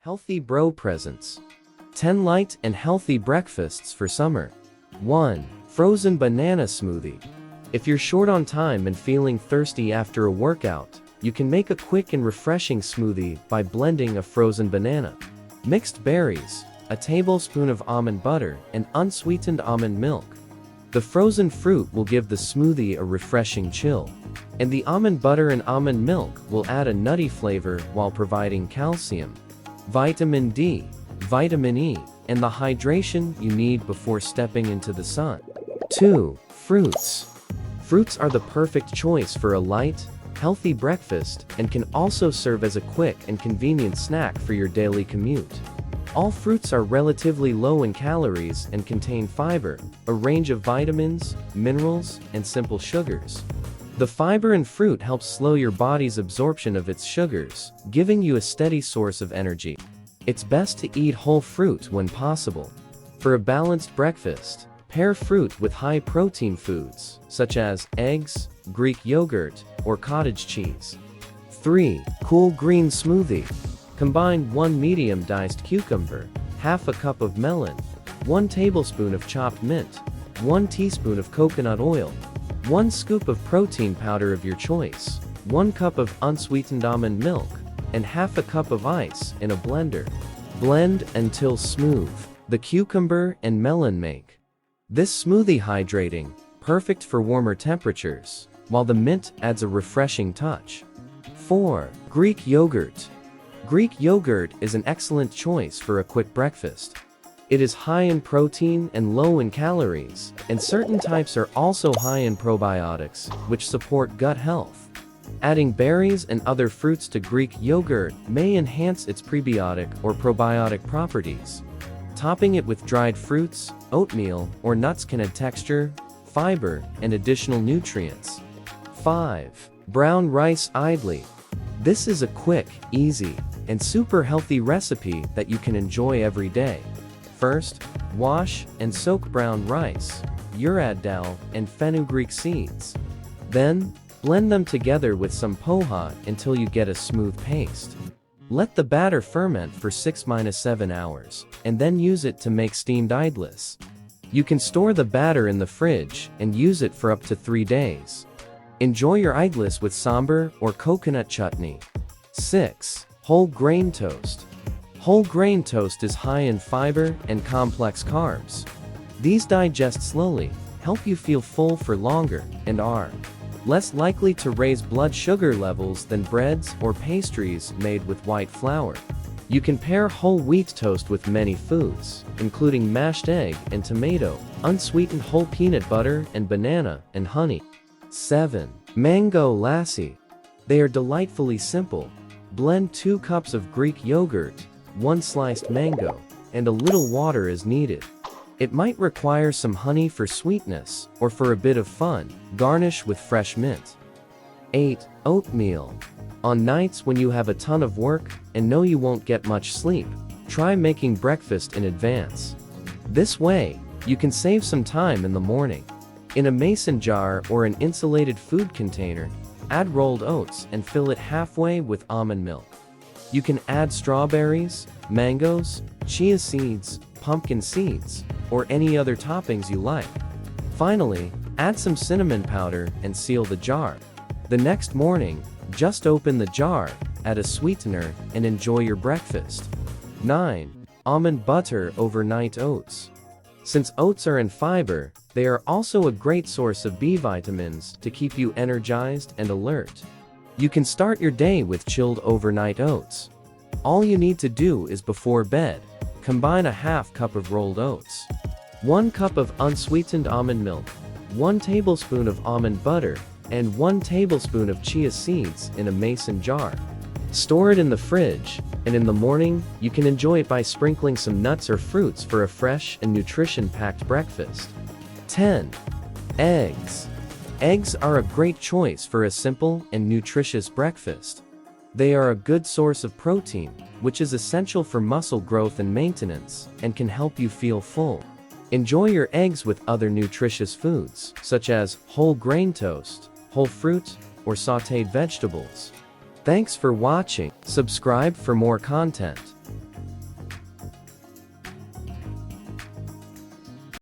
Healthy bro presents. 10 light and healthy breakfasts for summer. 1. Frozen banana smoothie. If you're short on time and feeling thirsty after a workout, you can make a quick and refreshing smoothie by blending a frozen banana, mixed berries, a tablespoon of almond butter, and unsweetened almond milk. The frozen fruit will give the smoothie a refreshing chill, and the almond butter and almond milk will add a nutty flavor while providing calcium, vitamin D, vitamin E, and the hydration you need before stepping into the sun. 2. Fruits. Fruits are the perfect choice for a light, healthy breakfast and can also serve as a quick and convenient snack for your daily commute. All fruits are relatively low in calories and contain fiber, a range of vitamins, minerals, and simple sugars. The fiber in fruit helps slow your body's absorption of its sugars, giving you a steady source of energy. It's best to eat whole fruit when possible. For a balanced breakfast, pair fruit with high-protein foods, such as eggs, Greek yogurt, or cottage cheese. 3. Cool green smoothie. Combine 1 medium diced cucumber, half a cup of melon, 1 tablespoon of chopped mint, 1 teaspoon of coconut oil, 1 scoop of protein powder of your choice, 1 cup of unsweetened almond milk, and half a cup of ice in a blender. Blend until smooth. The cucumber and melon make this smoothie hydrating, perfect for warmer temperatures, while the mint adds a refreshing touch. 4. Greek yogurt. Greek yogurt is an excellent choice for a quick breakfast. It is high in protein and low in calories, and certain types are also high in probiotics, which support gut health. Adding berries and other fruits to Greek yogurt may enhance its prebiotic or probiotic properties. Topping it with dried fruits, oatmeal, or nuts can add texture, fiber, and additional nutrients. 5. Brown rice idli. This is a quick, easy, and super healthy recipe that you can enjoy every day. First, wash and soak brown rice, urad dal, and fenugreek seeds. Then, blend them together with some poha until you get a smooth paste. Let the batter ferment for 6–7 hours, and then use it to make steamed idlis. You can store the batter in the fridge and use it for up to 3 days. Enjoy your idlis with sambar or coconut chutney. 6. Whole grain toast. Whole grain toast is high in fiber and complex carbs. These digest slowly, help you feel full for longer, and are less likely to raise blood sugar levels than breads or pastries made with white flour. You can pair whole wheat toast with many foods, including mashed egg and tomato, unsweetened whole peanut butter and banana and honey. 7. Mango lassi. They are delightfully simple. Blend 2 cups of Greek yogurt, 1 sliced mango, and a little water as needed. It might require some honey for sweetness, or for a bit of fun, garnish with fresh mint. 8. Oatmeal. On nights when you have a ton of work and know you won't get much sleep, try making breakfast in advance. This way, you can save some time in the morning. In a mason jar or an insulated food container, add rolled oats and fill it halfway with almond milk. You can add strawberries, mangoes, chia seeds, pumpkin seeds, or any other toppings you like. Finally, add some cinnamon powder and seal the jar. The next morning, just open the jar, add a sweetener, and enjoy your breakfast. 9. Almond butter overnight oats. Since oats are in fiber, they are also a great source of B vitamins to keep you energized and alert. You can start your day with chilled overnight oats. All you need to do is before bed, combine a half cup of rolled oats, 1 cup of unsweetened almond milk, 1 tablespoon of almond butter, and 1 tablespoon of chia seeds in a mason jar. Store it in the fridge, and in the morning, you can enjoy it by sprinkling some nuts or fruits for a fresh and nutrition-packed breakfast. 10. Eggs. Eggs are a great choice for a simple and nutritious breakfast. They are a good source of protein, which is essential for muscle growth and maintenance, and can help you feel full. Enjoy your eggs with other nutritious foods, such as whole grain toast, whole fruit, or sautéed vegetables. Thanks for watching. Subscribe for more content.